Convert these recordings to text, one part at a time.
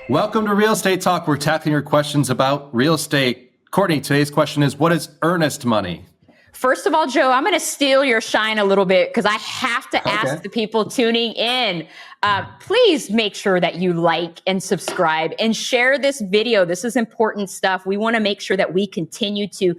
Welcome to Real Estate Talk. We're tackling your questions about real estate. Courtney, today's question is, what is earnest money? First of all, Joe, I'm going to steal your shine a little bit because I have to ask the people tuning in, please make sure that you like and subscribe and share this video. This is important stuff. We want to make sure that we continue to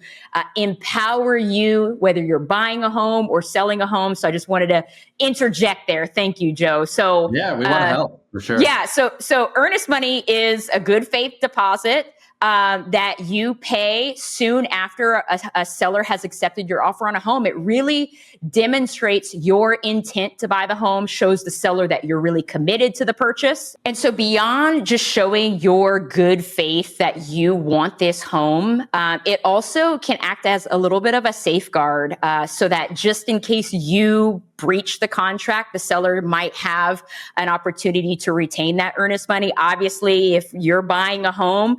empower you, whether you're buying a home or selling a home. So I just wanted to interject there. Thank you, Joe. So yeah, we want to help for sure. Yeah. So earnest money is a good faith deposit that you pay soon after a seller has accepted your offer on a home. It really demonstrates your intent to buy the home, shows the seller that you're really committed to the purchase. And so beyond just showing your good faith that you want this home, it also can act as a little bit of a safeguard so that just in case you breach the contract, the seller might have an opportunity to retain that earnest money. Obviously, if you're buying a home,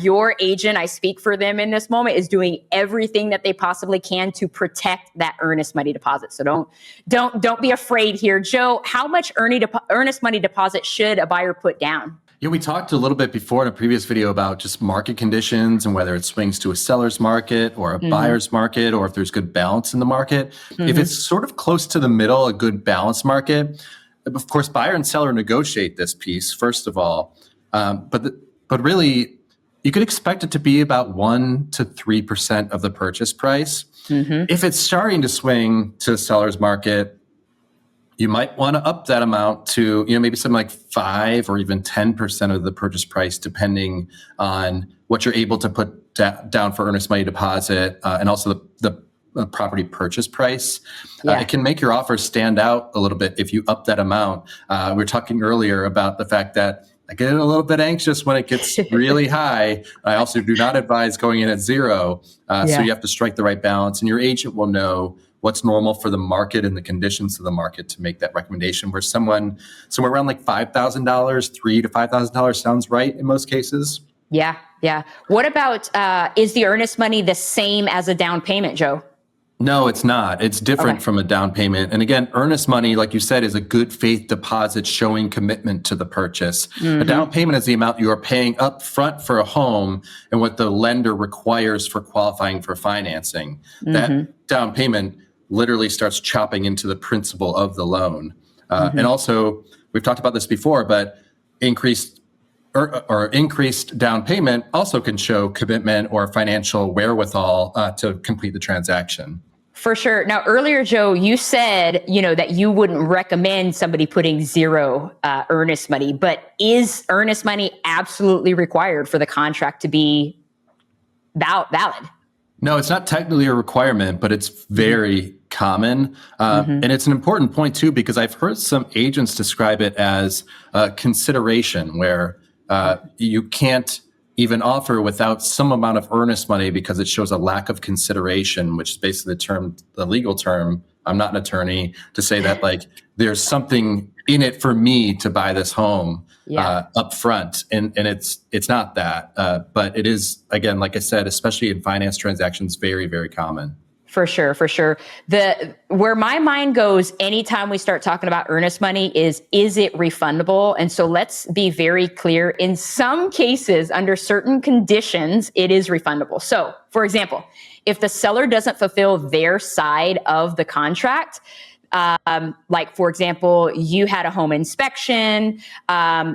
your agent, I speak for them in this moment, is doing everything that they possibly can to protect that earnest money deposit. So don't be afraid here. Joe, how much earnest money deposit should a buyer put down? Yeah, we talked a little bit before in a previous video about just market conditions and whether it swings to a seller's market or a buyer's market, or if there's good balance in the market. If it's sort of close to the middle, a good balanced market, of course, buyer and seller negotiate this piece, first of all. But really, you could expect it to be about 1 to 3% of the purchase price. If it's starting to swing to the seller's market, you might want to up that amount to, maybe something like 5 or even 10% of the purchase price, depending on what you're able to put down for earnest money deposit and also the property purchase price. It can make your offer stand out a little bit if you up that amount. We were talking earlier about the fact that I get a little bit anxious when it gets really high. I also do not advise going in at 0. So you have to strike the right balance, and your agent will know what's normal for the market and the conditions of the market to make that recommendation, where somewhere around like $5,000, $3,000 to $5,000 sounds right in most cases. Yeah. What about, is the earnest money the same as a down payment, Joe? No, it's not. It's different from a down payment. And again, earnest money, like you said, is a good faith deposit showing commitment to the purchase. A down payment is the amount you are paying up front for a home and what the lender requires for qualifying for financing. That down payment literally starts chopping into the principal of the loan. And also, we've talked about this before, but increased down payment also can show commitment or financial wherewithal to complete the transaction. For sure. Now, earlier, Joe, you said, that you wouldn't recommend somebody putting 0 earnest money, but is earnest money absolutely required for the contract to be valid? No, it's not technically a requirement, but it's very common. And it's an important point too, because I've heard some agents describe it as consideration, where you can't even offer without some amount of earnest money because it shows a lack of consideration, which is basically the legal term. I'm not an attorney to say that like there's something in it for me to buy this home up front. And it's not that, but it is, again, like I said, especially in finance transactions, very, very common. For sure. Where my mind goes anytime we start talking about earnest money is it refundable? And so let's be very clear. In some cases, under certain conditions, it is refundable. So, for example, if the seller doesn't fulfill their side of the contract, like, for example, you had a home inspection,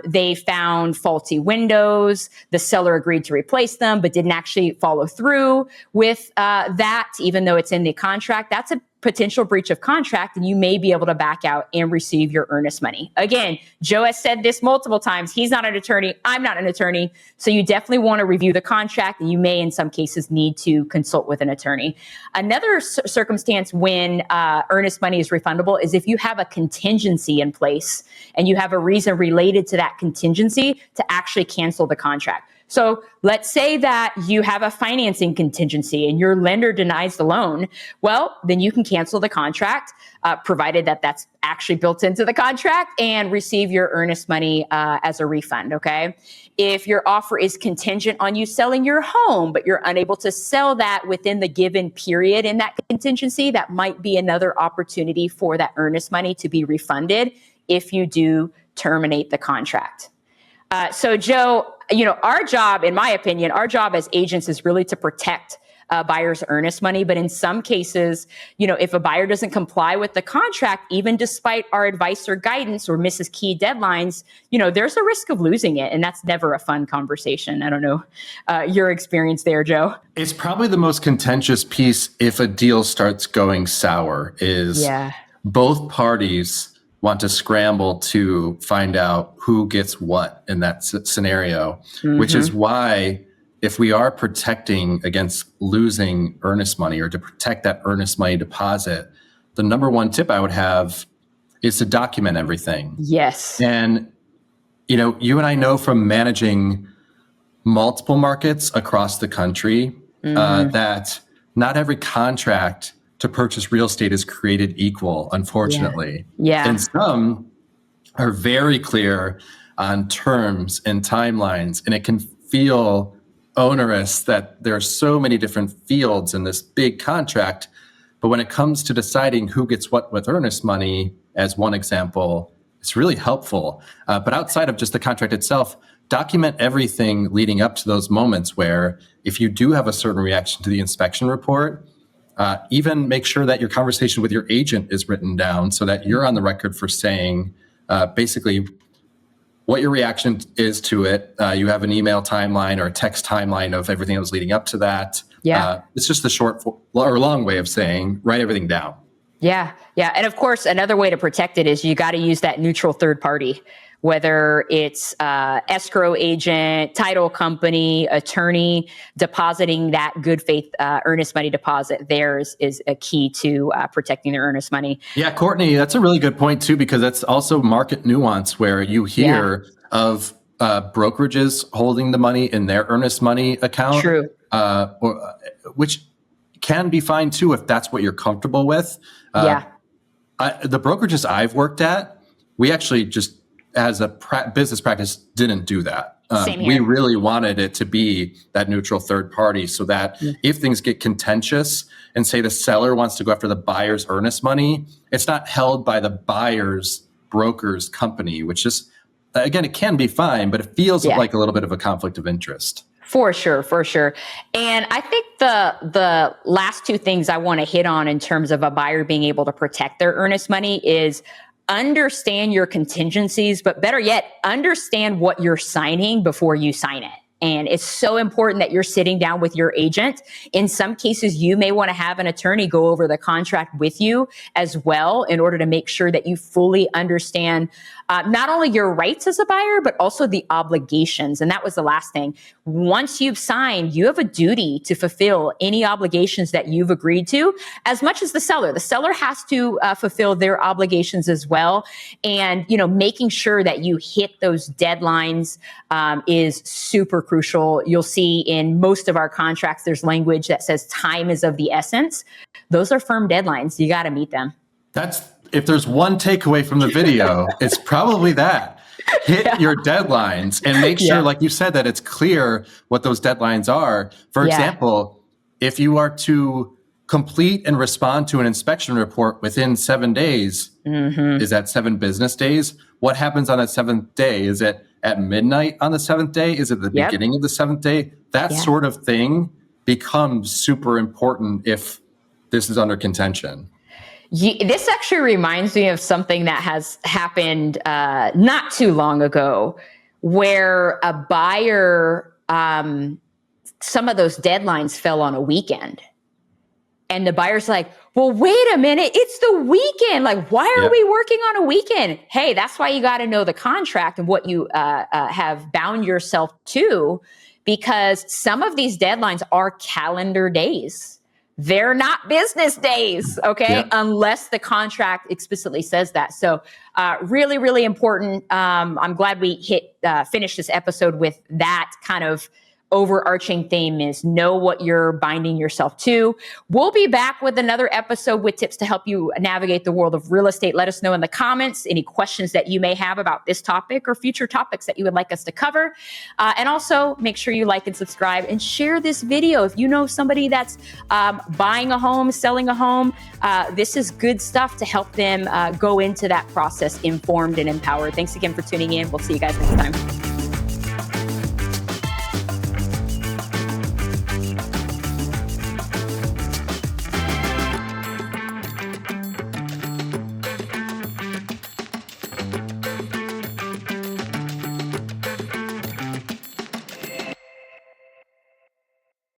they found faulty windows, the seller agreed to replace them, but didn't actually follow through with that, even though it's in the contract. That's a potential breach of contract, and you may be able to back out and receive your earnest money. Again, Joe has said this multiple times. He's not an attorney. I'm not an attorney. So you definitely want to review the contract, and you may, in some cases, need to consult with an attorney. Another circumstance when earnest money is refundable is if you have a contingency in place and you have a reason related to that contingency to actually cancel the contract. So let's say that you have a financing contingency and your lender denies the loan. Well, then you can cancel the contract, provided that that's actually built into the contract, and receive your earnest money as a refund, okay? If your offer is contingent on you selling your home, but you're unable to sell that within the given period in that contingency, that might be another opportunity for that earnest money to be refunded if you do terminate the contract. So Joe, our job, in my opinion, our job as agents is really to protect buyer's earnest money. But in some cases, if a buyer doesn't comply with the contract, even despite our advice or guidance or misses key deadlines, there's a risk of losing it. And that's never a fun conversation. I don't know your experience there, Joe. It's probably the most contentious piece if a deal starts going sour is both parties want to scramble to find out who gets what in that scenario, which is why if we are protecting against losing earnest money or to protect that earnest money deposit, the number one tip I would have is to document everything. Yes. And, you and I know from managing multiple markets across the country that not every contract to purchase real estate is created equal, unfortunately. Yeah. And some are very clear on terms and timelines, and it can feel onerous that there are so many different fields in this big contract. But when it comes to deciding who gets what with earnest money, as one example, it's really helpful. But outside of just the contract itself, document everything leading up to those moments where if you do have a certain reaction to the inspection report, even make sure that your conversation with your agent is written down so that you're on the record for saying basically what your reaction is to it. You have an email timeline or a text timeline of everything that was leading up to that. Yeah. It's just a short or long way of saying write everything down. Yeah. Yeah. And of course, another way to protect it is you got to use that neutral third party, whether it's escrow agent, title company, attorney. Depositing that good faith earnest money deposit there is a key to protecting their earnest money. Yeah, Courtney, that's a really good point too, because that's also market nuance where you hear of brokerages holding the money in their earnest money account. True. Which can be fine too if that's what you're comfortable with. The brokerages I've worked at, we actually just as a business practice didn't do that. Same here. We really wanted it to be that neutral third party so that if things get contentious and say the seller wants to go after the buyer's earnest money, it's not held by the buyer's broker's company, which is, again, it can be fine, but it feels like a little bit of a conflict of interest. For sure. And I think the last two things I want to hit on in terms of a buyer being able to protect their earnest money is understand your contingencies, but better yet, understand what you're signing before you sign it. And it's so important that you're sitting down with your agent. In some cases, you may want to have an attorney go over the contract with you as well in order to make sure that you fully understand not only your rights as a buyer, but also the obligations. And that was the last thing. Once you've signed, you have a duty to fulfill any obligations that you've agreed to, as much as the seller. The seller has to fulfill their obligations as well. And, making sure that you hit those deadlines is super crucial. You'll see in most of our contracts, there's language that says time is of the essence. Those are firm deadlines. You got to meet them. If there's one takeaway from the video, it's probably that. Hit your deadlines and make sure, like you said, that it's clear what those deadlines are. For example, if you are to complete and respond to an inspection report within 7 days, is that 7 business days? What happens on that 7th day? Is it at midnight on the 7th day? Is it the beginning of the 7th day? That sort of thing becomes super important if this is under contention. This actually reminds me of something that has happened not too long ago, where a buyer, some of those deadlines fell on a weekend. And the buyer's like, well, wait a minute, it's the weekend. Like, why are we working on a weekend? Hey, that's why you got to know the contract and what you have bound yourself to, because some of these deadlines are calendar days. They're not business days, okay? Unless the contract explicitly says that. So really, really important. I'm glad we finished this episode with that kind of overarching theme is know what you're binding yourself to. We'll be back with another episode with tips to help you navigate the world of real estate. Let us know in the comments any questions that you may have about this topic or future topics that you would like us to cover. And also make sure you like and subscribe and share this video. If you know somebody that's buying a home, selling a home, this is good stuff to help them go into that process informed and empowered. Thanks again for tuning in. We'll see you guys next time.